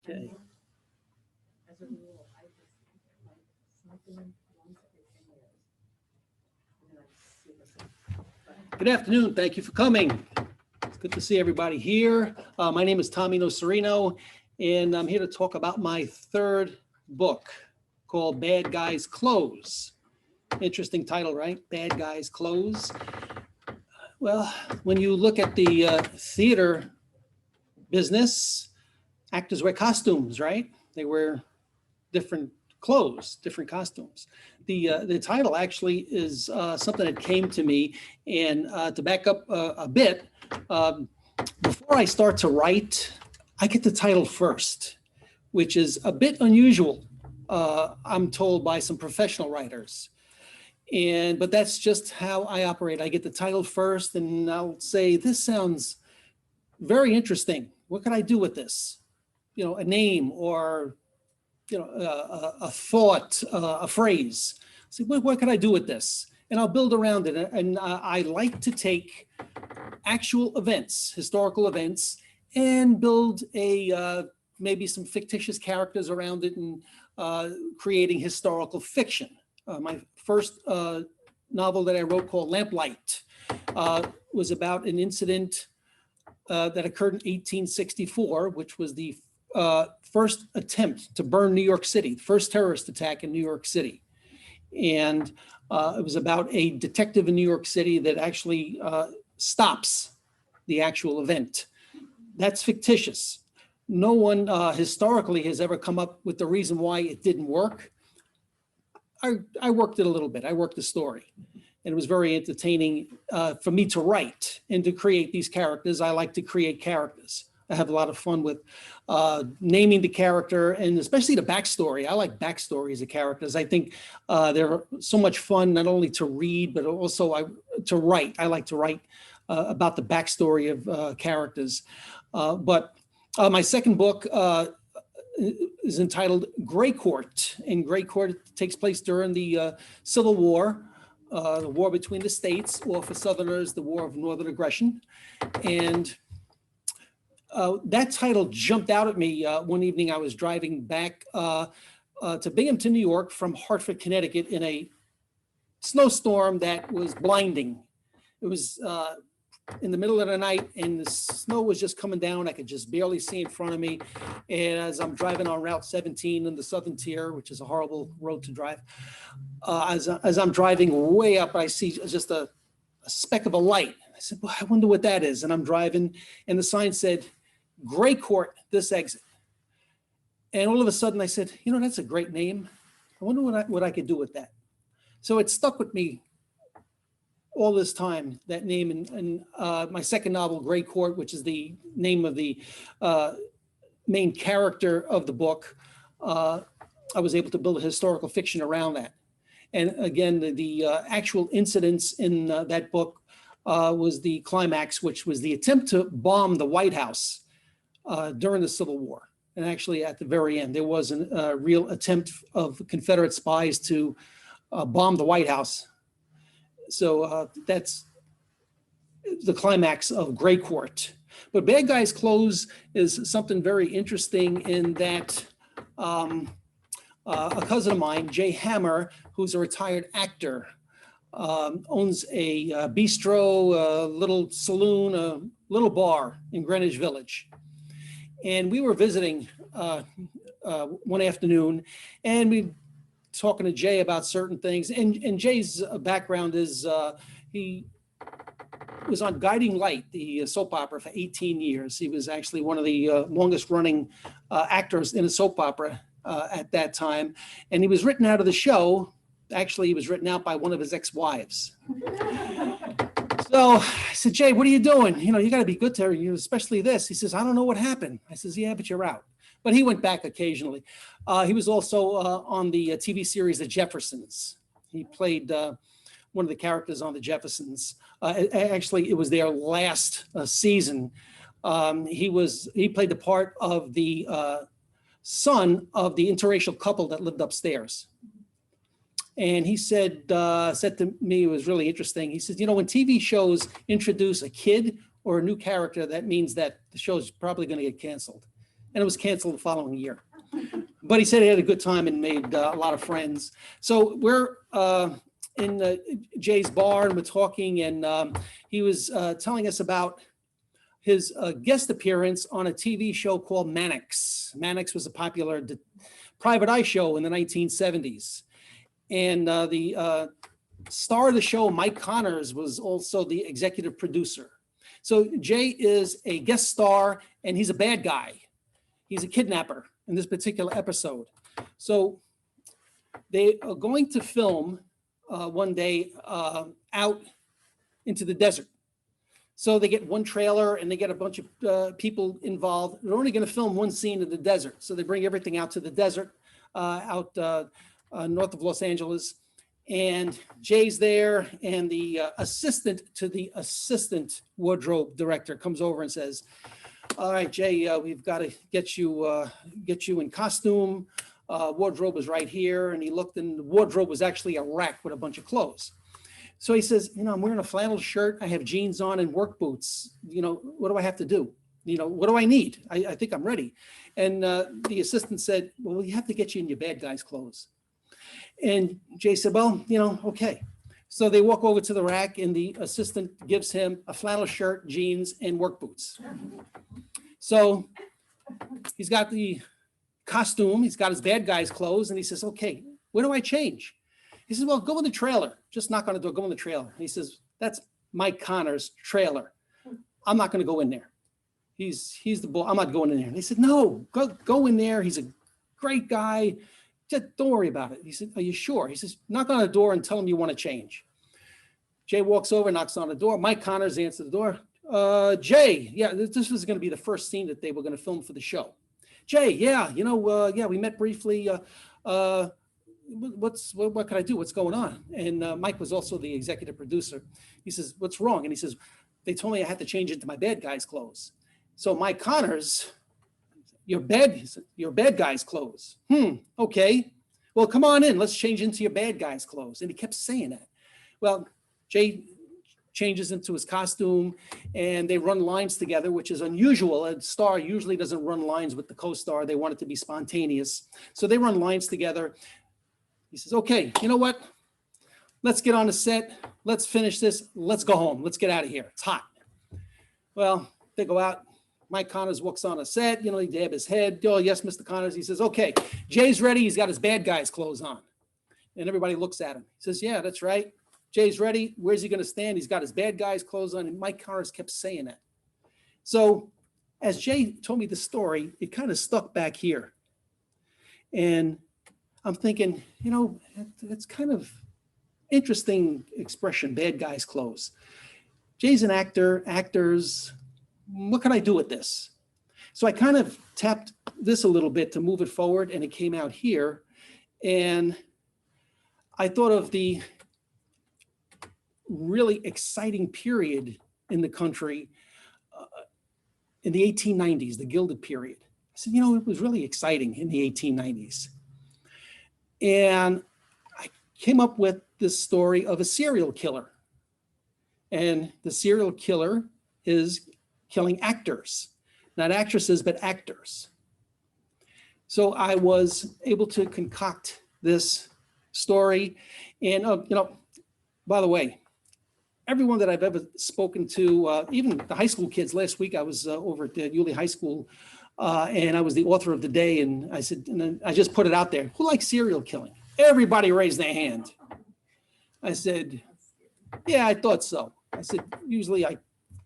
Okay. As a rule, I just like something once every 10 years. And then I see what's up. Good afternoon. Thank you for coming. It's good to see everybody here. My name is Tommy Nocerino, and I'm here to talk about my third book called Bad Guys Close. Interesting title, right? Bad Guys Close. Well, when you look at the theater business, actors wear costumes, right? They wear different clothes, different costumes. The title actually is something that came to me, and to back up a bit, before I start to write, I get the title first, which is a bit unusual, I'm told by some professional writers. But that's just how I operate. I get the title first, and I'll say, this sounds very interesting. What can I do with this? You know, a name or, you know, a thought, a phrase. So what can I do with this? And I'll build around it. And I like to take actual events, historical events, and build maybe some fictitious characters around it, and creating historical fiction. My first novel that I wrote, called Lamplight, was about an incident that occurred in 1864, which was the first attempt to burn New York City, the first terrorist attack in New York City. And it was about a detective in New York City that actually stops the actual event. That's fictitious. No one historically has ever come up with the reason why it didn't work. I worked it a little bit. I worked the story. And it was very entertaining for me to write and to create these characters. I like to create characters. I have a lot of fun with naming the character, and especially the backstory. I like backstories of characters. I think they're so much fun, not only to read, but also to write. I like to write about the backstory of characters. But my second book is entitled Gray Court. And Gray Court takes place during the Civil War, the war between the states, or for Southerners, the War of Northern Aggression. And that title jumped out at me one evening. I was driving back to Binghamton, New York from Hartford, Connecticut, in a snowstorm that was blinding. It was in the middle of the night, and the snow was just coming down. I could just barely see in front of me. And as I'm driving on Route 17 in the Southern Tier, which is a horrible road to drive, as I'm driving way up, I see just a speck of a light. I said, well, I wonder what that is. And I'm driving, and the sign said, Gray Court, this exit. And all of a sudden I said, you know, that's a great name. I wonder what I could do with that. So it stuck with me all this time, that name. And my second novel, Gray Court, which is the name of the main character of the book, I was able to build a historical fiction around that. And again, the actual incidents in that book was the climax, which was the attempt to bomb the White House during the Civil War. And actually at the very end, there was a real attempt of Confederate spies to bomb the White House. So that's the climax of Gray Court. But Bad Guys Close is something very interesting in that a cousin of mine, Jay Hammer, who's a retired actor, owns a bistro, a little saloon, a little bar in Greenwich Village. And we were visiting one afternoon, and we talking to Jay about certain things. And Jay's background is he was on Guiding Light, the soap opera, for 18 years. He was actually one of the longest running actors in a soap opera at that time. And he was written out of the show. Actually, he was written out by one of his ex-wives. So I said, Jay, what are you doing? You know, you got to be good to her, you know, especially this. He says, I don't know what happened. I says, yeah, but you're out. But he went back occasionally. He was also on the TV series The Jeffersons. He played one of the characters on The Jeffersons. Actually, it was their last season. He played the part of the son of the interracial couple that lived upstairs. And he said to me, it was really interesting. He says, you know, when TV shows introduce a kid or a new character, that means that the show's probably going to get canceled. and it was canceled the following year. But he said he had a good time and made a lot of friends. So we're in Jay's bar and we're talking, and he was telling us about his guest appearance on a TV show called Mannix. Mannix was a popular private eye show in the 1970s. And the star of the show, Mike Connors, was also the executive producer. So Jay is a guest star and he's a bad guy. He's a kidnapper in this particular episode. So they are going to film one day out into the desert. So they get one trailer and they get a bunch of people involved. They're only going to film one scene in the desert. So they bring everything out to the desert out north of Los Angeles. And Jay's there, and the assistant to the assistant wardrobe director comes over and says, all right, Jay, we've got to get you in costume. Wardrobe is right here. And he looked, and the wardrobe was actually a rack with a bunch of clothes. So he says, I'm wearing a flannel shirt. I have jeans on and work boots. What do I have to do? What do I need? I think I'm ready. And the assistant said, well, we have to get you in your bad guy's clothes. And Jay said, well, okay. So they walk over to the rack and the assistant gives him a flannel shirt, jeans, and work boots. So he's got the costume, he's got his bad guy's clothes, and he says, okay, where do I change? He says, well, go in the trailer. Just knock on the door, go in the trailer. And he says, that's Mike Connors' trailer. I'm not going to go in there. He's the boss. I'm not going in there. And he said, no, go in there. He's a great guy. Just don't worry about it. He said, are you sure? He says, knock on the door and tell him you want to change. Jay walks over, knocks on the door. Mike Connors answers the door. Jay, yeah, this was going to be the first scene that they were going to film for the show. Jay, yeah, we met briefly. What can I do? What's going on? And Mike was also the executive producer. He says, what's wrong? And he says, they told me I had to change into my bad guy's clothes. So Mike Connors, your bad guy's clothes. Okay. Well, come on in. Let's change into your bad guy's clothes. And he kept saying that. Well, Jay changes into his costume and they run lines together, which is unusual. A star usually doesn't run lines with the co-star. They want it to be spontaneous. So they run lines together. He says, okay, you know what? Let's get on the set. Let's finish this. Let's go home. Let's get out of here. It's hot. Well, they go out. Mike Connors walks on a set. He dab his head. Oh, yes, Mr. Connors. He says, okay, Jay's ready. He's got his bad guy's clothes on. And everybody looks at him. He says, yeah, that's right. Jay's ready. Where's he going to stand? He's got his bad guy's clothes on. And Mike Connors kept saying that. So as Jay told me the story, it kind of stuck back here. And I'm thinking, it's kind of interesting expression, bad guy's clothes. Jay's an actor, actors, what can I do with this? So I kind of tapped this a little bit to move it forward, and it came out here. And I thought of the really exciting period in the country in the 1890s, the Gilded period. I said, it was really exciting in the 1890s. And I came up with this story of a serial killer. And the serial killer is killing actors, not actresses, but actors. So I was able to concoct this story. And, by the way, everyone that I've ever spoken to, even the high school kids, last week I was over at Yulee High School, and I was the author of the day. And I said, and then I just put it out there, who likes serial killing? Everybody raised their hand. I said, yeah, I thought so. I said, usually I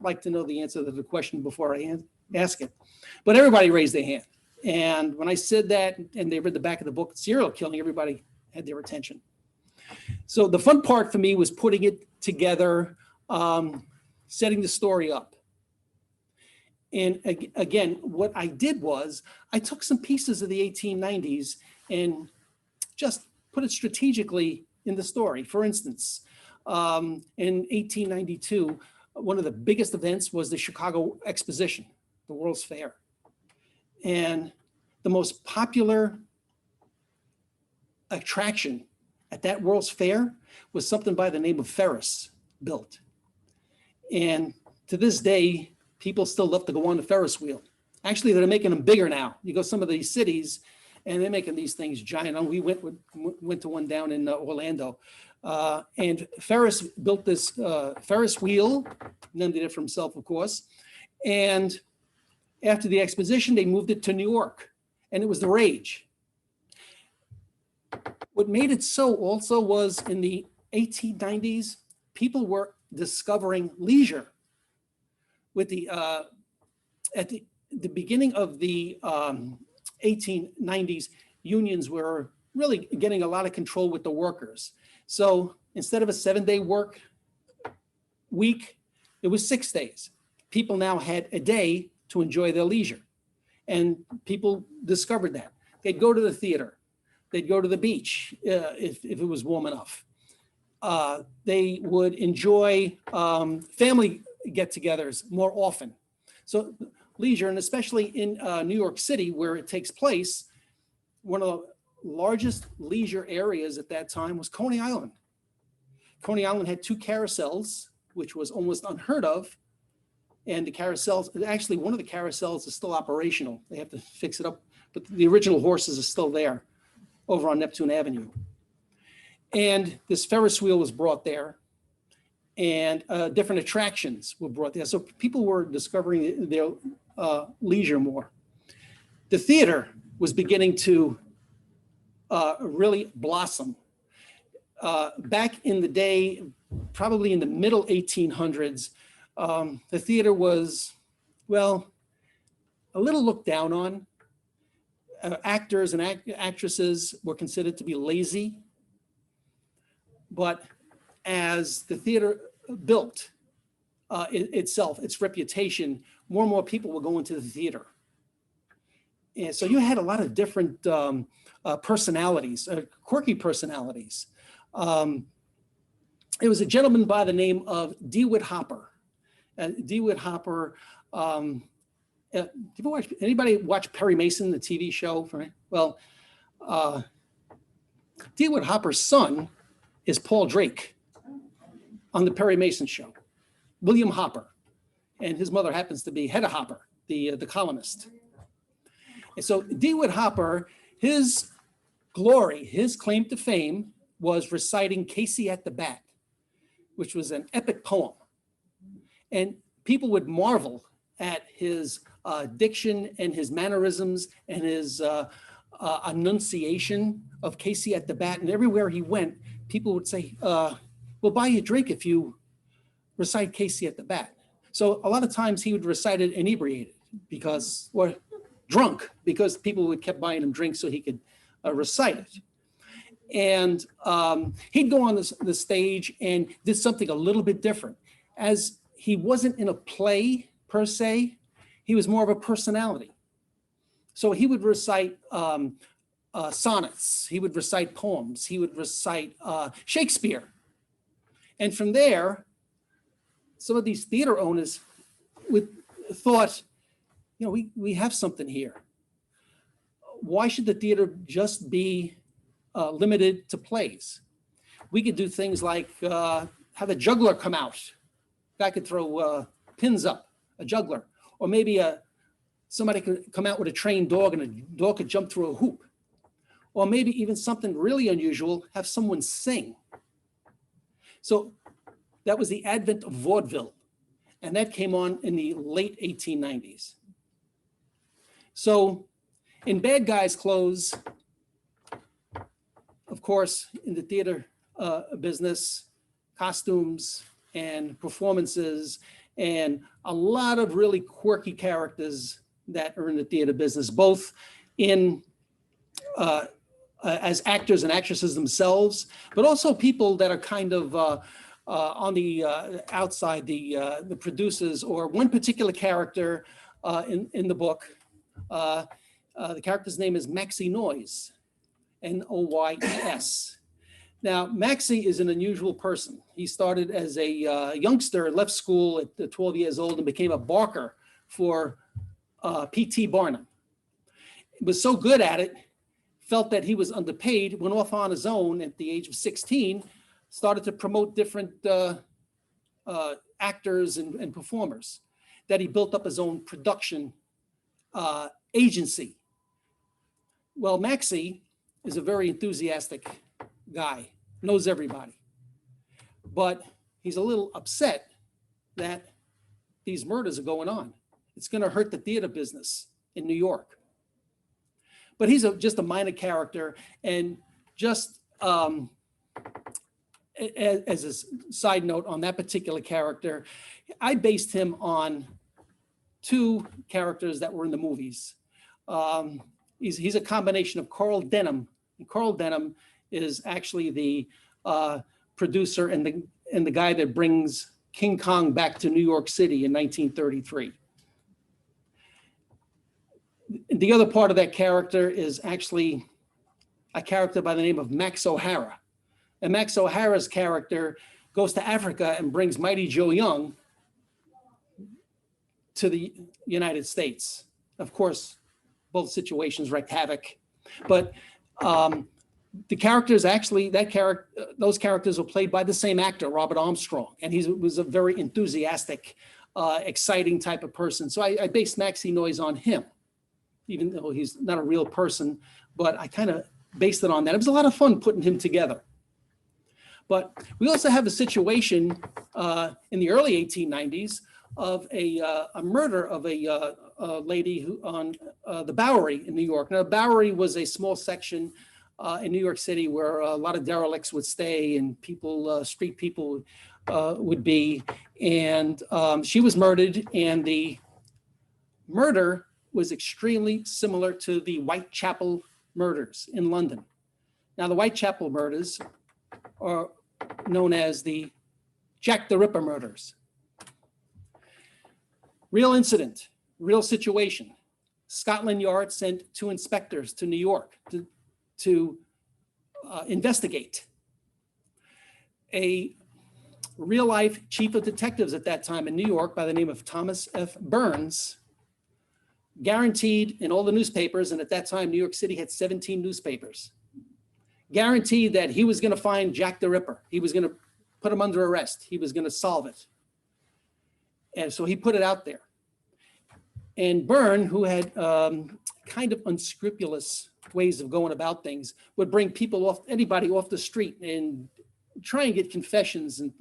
like to know the answer to the question before I ask it. But everybody raised their hand. And when I said that, and they read the back of the book, serial killing, everybody had their attention. So the fun part for me was putting it together, setting the story up. And again, what I did was I took some pieces of the 1890s and just put it strategically in the story. For instance, in 1892, one of the biggest events was the Chicago Exposition, the World's Fair. And the most popular attraction at that World's Fair was something by the name of Ferris built. And to this day, people still love to go on the Ferris wheel. Actually, they're making them bigger now. You go some of these cities, and they're making these things giant. We went to one down in Orlando, and Ferris built this Ferris wheel, named it for himself, of course. And after the exposition, they moved it to New York, and it was the rage. What made it so also was in the 1890s, people were discovering leisure. With the at the beginning of the 1890s, unions were really getting a lot of control with the workers. So instead of a 7-day work week, it was 6 days. People now had a day to enjoy their leisure. And people discovered that. They'd go to the theater. They'd go to the beach if it was warm enough. They would enjoy family get-togethers more often. So leisure, and especially in New York City where it takes place, one of the largest leisure areas at that time was Coney Island. Coney Island had 2 carousels, which was almost unheard of. And the carousels, actually one of the carousels is still operational. They have to fix it up, but the original horses are still there over on Neptune Avenue. And this Ferris wheel was brought there, and different attractions were brought there. So people were discovering their leisure more. The theater was beginning to really blossom. Back in the day, probably in the middle 1800s, the theater was, well, a little looked down on. Actors and actresses were considered to be lazy. But as the theater built itself, its reputation, more and more people were going to the theater. And so you had a lot of different personalities, quirky personalities. It was a gentleman by the name of Dewitt Hopper. Dewitt Hopper, anybody watch Perry Mason, the TV show? Right? Well, Dewitt Hopper's son is Paul Drake on the Perry Mason show, William Hopper. And his mother happens to be Hedda Hopper, the columnist. And so Dewitt Hopper, his glory, his claim to fame was reciting Casey at the Bat, which was an epic poem. And people would marvel at his diction and his mannerisms and his enunciation of Casey at the Bat. And everywhere he went, people would say, we'll buy you a drink if you recite Casey at the Bat. So a lot of times he would recite it inebriated or drunk, because people would keep buying him drinks so he could recite it. And he'd go on the stage and did something a little bit different. As he wasn't in a play per se, he was more of a personality. So he would recite sonnets, he would recite poems, he would recite Shakespeare. And from there, some of these theater owners thought, you know, we have something here. Why should the theater just be limited to plays? We could do things like have a juggler come out. Guy could throw pins up, a juggler. Or maybe somebody could come out with a trained dog and a dog could jump through a hoop. Or maybe even something really unusual, have someone sing. So that was the advent of vaudeville. And that came on in the late 1890s. So in Bad Guys Clothes, of course, in the theater business, costumes and performances and a lot of really quirky characters that are in the theater business, both in as actors and actresses themselves, but also people that are kind of on the outside, the producers, or one particular character in the book. The character's name is Maxie Noyes, Noyes. Now, Maxie is an unusual person. He started as a youngster, left school at 12 years old and became a barker for P.T. Barnum. He was so good at it, felt that he was underpaid, went off on his own at the age of 16, started to promote different actors and performers, that he built up his own production agency. Well, Maxie is a very enthusiastic guy, knows everybody, but he's a little upset that these murders are going on. It's going to hurt the theater business in New York. But he's just a minor character. And just as a side note on that particular character, I based him on two characters that were in the movies. He's a combination of Carl Denham. And Carl Denham is actually the producer and the guy that brings King Kong back to New York City in 1933. The other part of that character is actually a character by the name of Max O'Hara. And Max O'Hara's character goes to Africa and brings Mighty Joe Young to the United States. Of course, both situations wreaked havoc, but the characters actually, those characters were played by the same actor, Robert Armstrong, and he was a very enthusiastic, exciting type of person. So I based Maxie Noise on him, even though he's not a real person, but I kind of based it on that. It was a lot of fun putting him together. But we also have a situation in the early 1890s of a murder of a lady who on the Bowery in New York. Now, the Bowery was a small section in New York City where a lot of derelicts would stay and people, street people would be. And she was murdered, and the murder was extremely similar to the Whitechapel murders in London. Now, the Whitechapel murders are known as the Jack the Ripper murders. Real incident, real situation. Scotland Yard sent 2 inspectors to New York to investigate. A real life chief of detectives at that time in New York by the name of Thomas F. Burns guaranteed in all the newspapers, and at that time New York City had 17 newspapers, guaranteed that he was going to find Jack the Ripper. He was going to put him under arrest. He was going to solve it. And so he put it out there. And Byrne, who had kind of unscrupulous ways of going about things, would bring people off, anybody off the street and try and get confessions and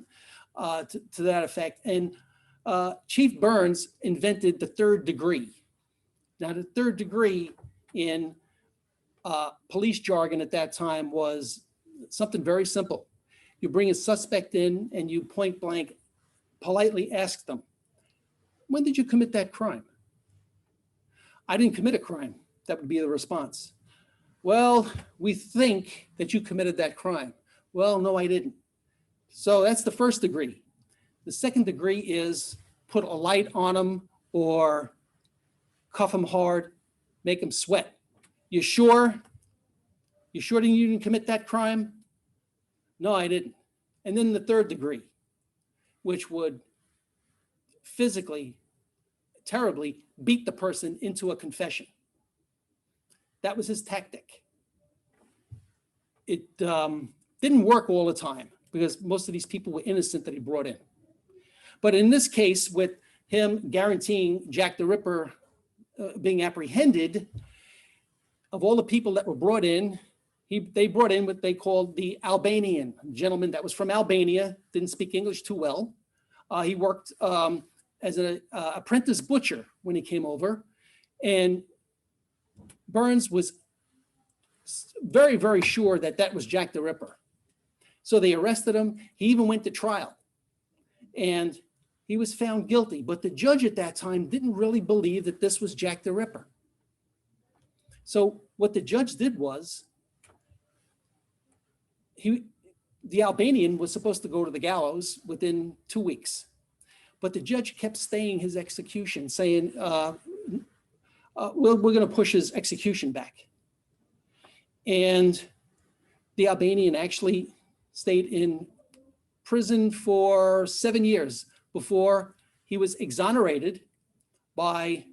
to that effect. And Chief Burns invented the 3rd degree. Now, the 3rd degree in police jargon at that time was something very simple. You bring a suspect in and you point blank politely ask them, when did you commit that crime? I didn't commit a crime. That would be the response. Well, we think that you committed that crime. Well, no, I didn't. So that's the 1st degree. The 2nd degree is put a light on them or cuff them hard, make them sweat. You sure? You sure you didn't commit that crime? No, I didn't. And then the 3rd degree, which would physically, terribly beat the person into a confession. That was his tactic. It didn't work all the time because most of these people were innocent that he brought in. But in this case, with him guaranteeing Jack the Ripper being apprehended, of all the people that were brought in, they brought in what they called the Albanian gentleman that was from Albania, didn't speak English too well. He worked as an apprentice butcher when he came over. And Burns was very, very sure that that was Jack the Ripper. So they arrested him. He even went to trial. And he was found guilty. But the judge at that time didn't really believe that this was Jack the Ripper. So what the judge did was, the Albanian was supposed to go to the gallows within 2 weeks. But the judge kept staying his execution, saying, we're going to push his execution back. And the Albanian actually stayed in prison for 7 years before he was exonerated by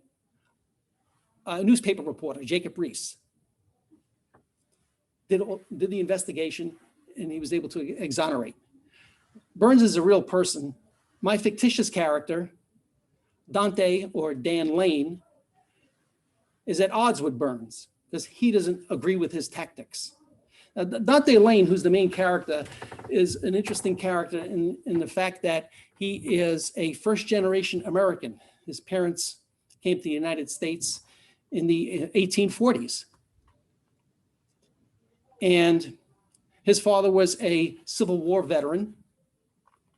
a newspaper reporter, Jacob Rees. Did the investigation, and he was able to exonerate. Burns is a real person. My fictitious character, Dante or Dan Lane, is at odds with Burns because he doesn't agree with his tactics. Dante Lane, who's the main character, is an interesting character in the fact that he is a first-generation American. His parents came to the United States in the 1840s. And his father was a Civil War veteran,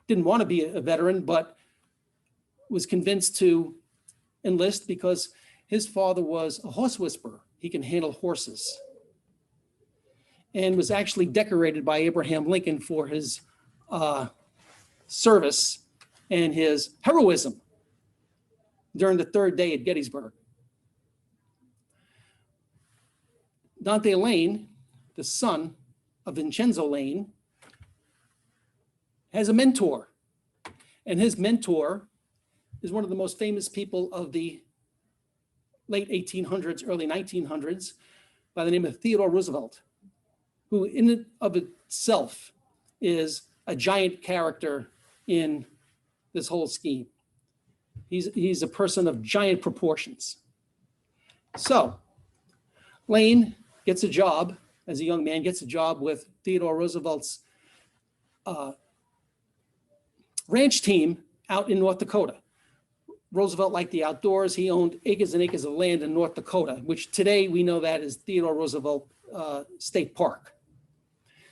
didn't want to be a veteran, but was convinced to enlist because his father was a horse whisperer. He can handle horses. And was actually decorated by Abraham Lincoln for his service and his heroism during the third day at Gettysburg. Dante Lane, the son of Vincenzo Lane, has a mentor. And his mentor is one of the most famous people of the late 1800s, early 1900s, by the name of Theodore Roosevelt, who in and of itself is a giant character in this whole scheme. He's a person of giant proportions. So Lane gets a job, as a young man, gets a job with Theodore Roosevelt's ranch team out in North Dakota. Roosevelt liked the outdoors. He owned acres and acres of land in North Dakota, which today we know that is Theodore Roosevelt State Park.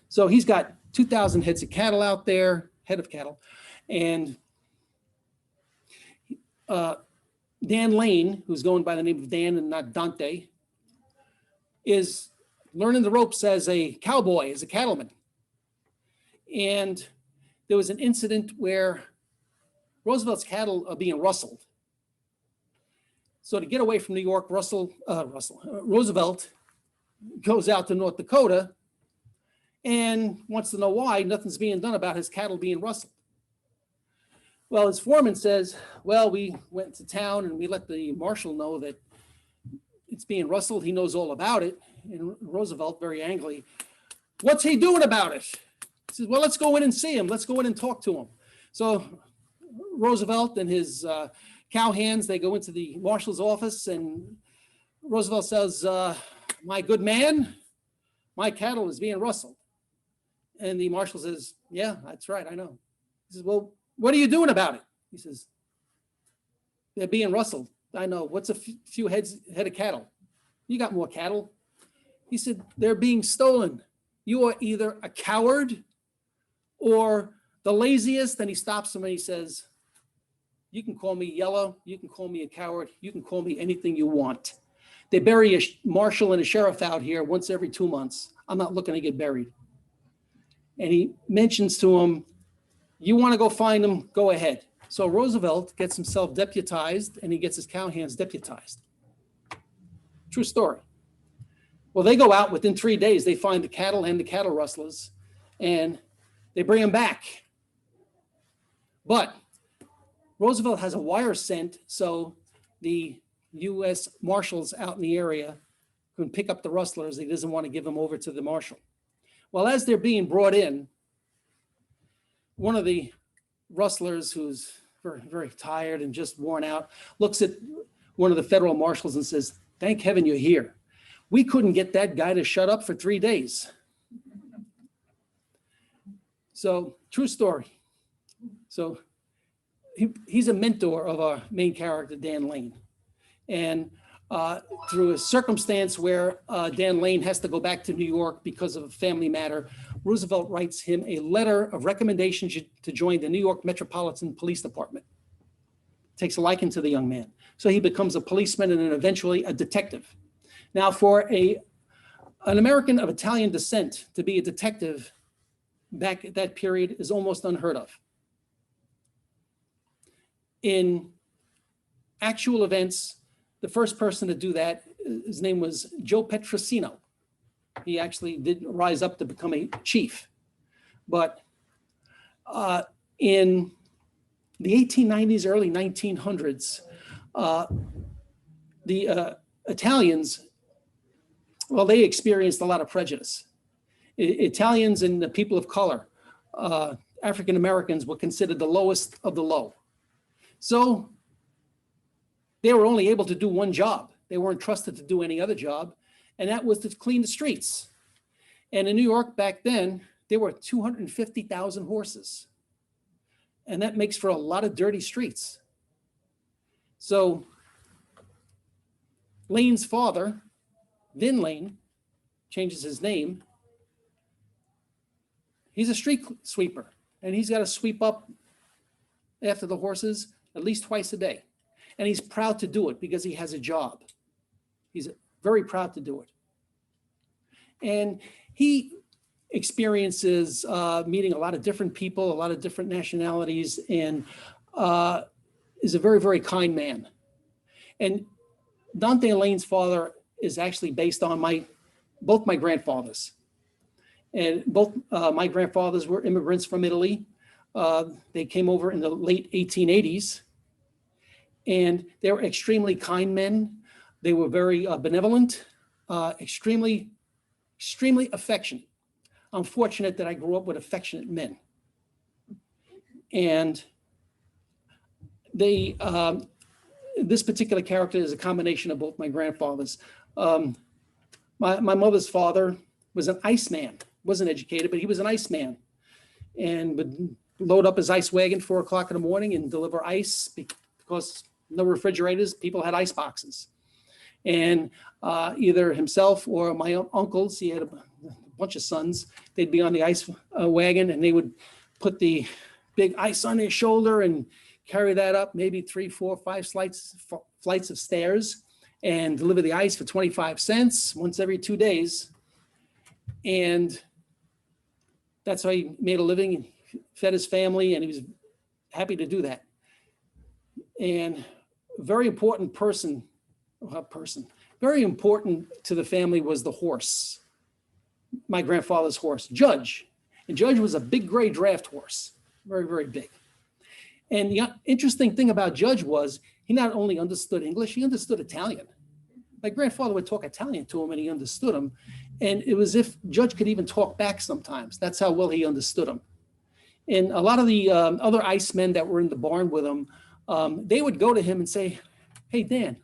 So he's got 2,000 heads of cattle out there, head of cattle. And Dan Lane, who's going by the name of Dan and not Dante, is learning the ropes as a cowboy, as a cattleman. And there was an incident where Roosevelt's cattle are being rustled. So to get away from New York, Roosevelt goes out to North Dakota and wants to know why nothing's being done about his cattle being rustled. Well, his foreman says, well, we went to town and we let the marshal know that it's being rustled. He knows all about it. And Roosevelt, very angry, what's he doing about it? He says, well, let's go in and see him. Let's go in and talk to him. So Roosevelt and his cowhands, they go into the marshal's office, and Roosevelt says, my good man, my cattle is being rustled. And the marshal says, yeah, that's right, I know. He says, well, what are you doing about it? He says, they're being rustled. I know. What's a few head of cattle? You got more cattle. He said, they're being stolen. You are either a coward or the laziest. And he stops him and he says, you can call me yellow. You can call me a coward. You can call me anything you want. They bury a marshal and a sheriff out here once every 2 months. I'm not looking to get buried. And he mentions to him, you want to go find them, go ahead. So Roosevelt gets himself deputized and he gets his cowhands deputized. True story. Well, they go out within 3 days, they find the cattle and the cattle rustlers and they bring them back. But Roosevelt has a wire sent so the U.S. Marshals out in the area can pick up the rustlers. He doesn't want to give them over to the marshal. Well, as they're being brought in, one of the rustlers, who's very, very tired and just worn out, looks at one of the federal marshals and says, thank heaven you're here. We couldn't get that guy to shut up for 3 days. So, true story. So he's a mentor of our main character, Dan Lane. And through a circumstance where Dan Lane has to go back to New York because of a family matter, Roosevelt writes him a letter of recommendation to join the New York Metropolitan Police Department. Takes a liking to the young man. So he becomes a policeman and then eventually a detective. Now, for an American of Italian descent to be a detective back at that period is almost unheard of. In actual events, the first person to do that, his name was Joe Petrosino. He actually did rise up to become a chief. But in the 1890s, early 1900s, the Italians, well, they experienced a lot of prejudice. Italians and the people of color, African Americans, were considered the lowest of the low. So they were only able to do one job. They weren't trusted to do any other job, and that was to clean the streets. And in New York back then, there were 250,000 horses. And that makes for a lot of dirty streets. So Lane's father, Vin Lane, changes his name. He's a street sweeper, and he's got to sweep up after the horses at least twice a day. And he's proud to do it because he has a job. He's very proud to do it. And he experiences meeting a lot of different people, a lot of different nationalities, and is a very, very kind man. And Dante Lane's father is actually based on both my grandfathers. And both my grandfathers were immigrants from Italy. They came over in the late 1880s, and they were extremely kind men. They were very benevolent, extremely affectionate. I'm fortunate that I grew up with affectionate men. And they, this particular character is a combination of both my grandfathers. My mother's father was an iceman, wasn't educated, but he was an iceman, and would load up his ice wagon 4 o'clock in the morning and deliver ice because no refrigerators, people had ice boxes. And either himself or my uncles, he had a bunch of sons, they'd be on the ice wagon, and they would put the big ice on their shoulder and carry that up maybe 3, 4, 5 flights of stairs and deliver the ice for 25 cents once every 2 days. And that's how he made a living and fed his family, and he was happy to do that. And a very important very important to the family was the horse, my grandfather's horse, Judge. And Judge was a big gray draft horse, very, very big. And the interesting thing about Judge was he not only understood English, he understood Italian. My grandfather would talk Italian to him and he understood him. And it was as if Judge could even talk back sometimes. That's how well he understood him. And a lot of the other icemen that were in the barn with him, they would go to him and say, "Hey, Dan,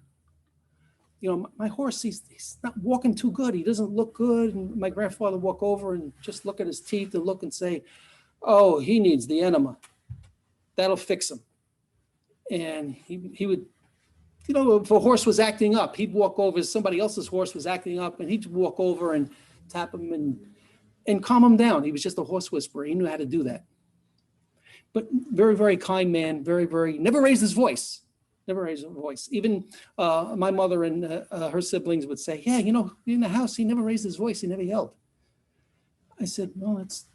you know, my horse, he's not walking too good. He doesn't look good." And my grandfather would walk over and just look at his teeth and look and say, "Oh, he needs the enema. That'll fix him." And he would, you know, if a horse was acting up, he'd walk over, somebody else's horse was acting up, and he'd walk over and tap him and calm him down. He was just a horse whisperer. He knew how to do that. But very, very kind man, very, very, never raised his voice. Never raised a voice. Even my mother and her siblings would say, "Yeah, you know, in the house, he never raised his voice. He never yelled." I said, "Well, that's,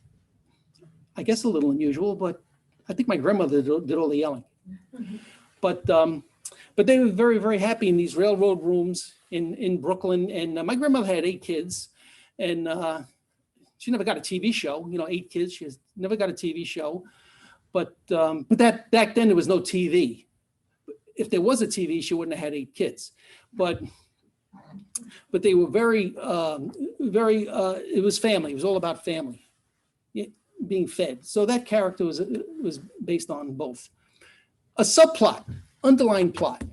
I guess, a little unusual, but I think my grandmother did all the yelling." But they were very, very happy in these railroad rooms in Brooklyn. And my grandmother had 8 kids, and she never got a TV show. You know, 8 kids. She never got a TV show. But that back then there was no TV. If there was a TV, she wouldn't have had 8 kids. But they were very, it was family. It was all about family being fed. So that character was based on both. A subplot, underlying plot,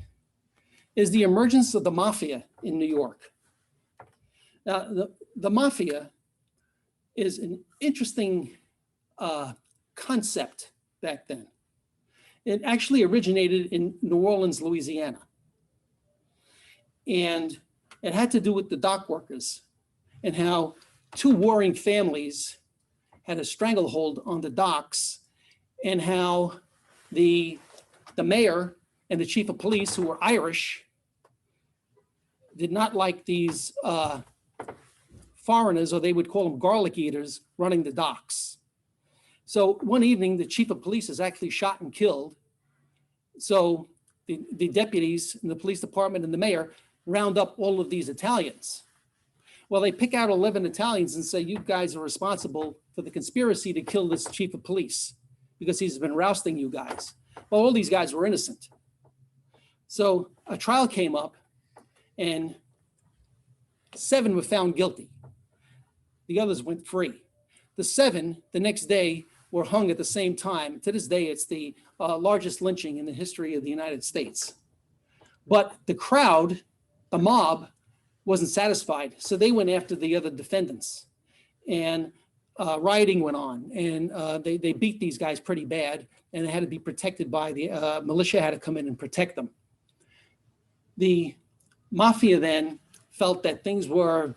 is the emergence of the Mafia in New York. Now, the Mafia is an interesting concept back then. It actually originated in New Orleans, Louisiana. And it had to do with the dock workers and how 2 warring families had a stranglehold on the docks, and how the mayor and the chief of police, who were Irish, did not like these foreigners, or they would call them garlic eaters, running the docks. So one evening, the chief of police is actually shot and killed. So the deputies in the police department and the mayor round up all of these Italians. Well, they pick out 11 Italians and say, "You guys are responsible for the conspiracy to kill this chief of police because he's been rousting you guys." Well, all these guys were innocent. So a trial came up and 7 were found guilty. The others went free. The 7, the next day, were hung at the same time. To this day, it's the largest lynching in the history of the United States. But the crowd the mob wasn't satisfied, so they went after the other defendants, and rioting went on, and they beat these guys pretty bad, and they had to be protected by the militia had to come in and protect them. The Mafia then felt that things were,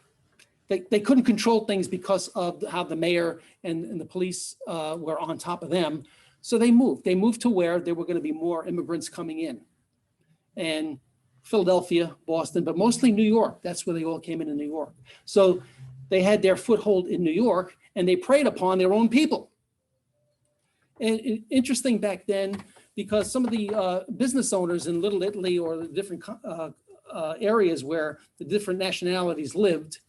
they couldn't control things because of how the mayor and the police were on top of them. So they moved. They moved to where there were going to be more immigrants coming in. And Philadelphia, Boston, but mostly New York. That's where they all came into New York. So they had their foothold in New York, and they preyed upon their own people. And interesting back then, because some of the business owners in Little Italy or the different areas where the different nationalities lived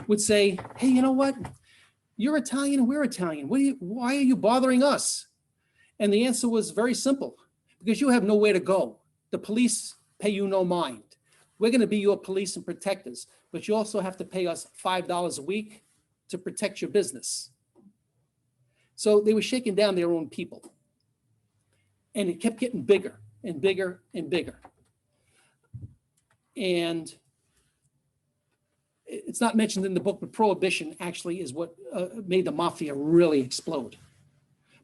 would say, hey, you know what? You're Italian, we're Italian. Why are you bothering us? And the answer was very simple, because you have nowhere to go. The police pay you no mind. We're going to be your police and protectors, but you also have to pay us $5 a week to protect your business. So they were shaking down their own people. And it kept getting bigger and bigger and bigger. And it's not mentioned in the book, but Prohibition actually is what made the Mafia really explode.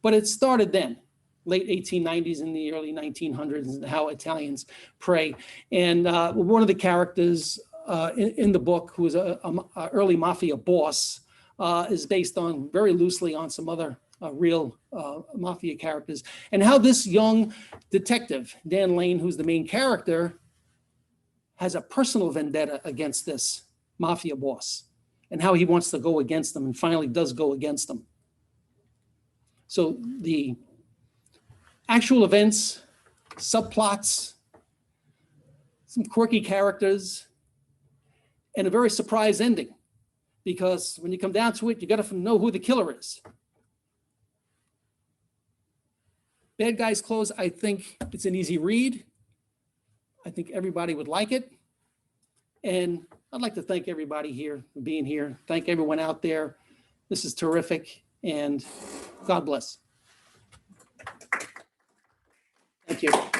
But it started then, late 1890s and the early 1900s, and how Italians prey. And one of the characters in the book, who was an early Mafia boss, is based on very loosely on some other real Mafia characters, and how this young detective, Dan Lane, who's the main character, has a personal vendetta against this Mafia boss, and how he wants to go against them, and finally does go against them. So the actual events, subplots, some quirky characters, and a very surprise ending, because when you come down to it, you got to know who the killer is. Bad Guys Close, I think it's an easy read. I think everybody would like it. And I'd like to thank everybody here for being here. Thank everyone out there. This is terrific, and God bless. Thank you.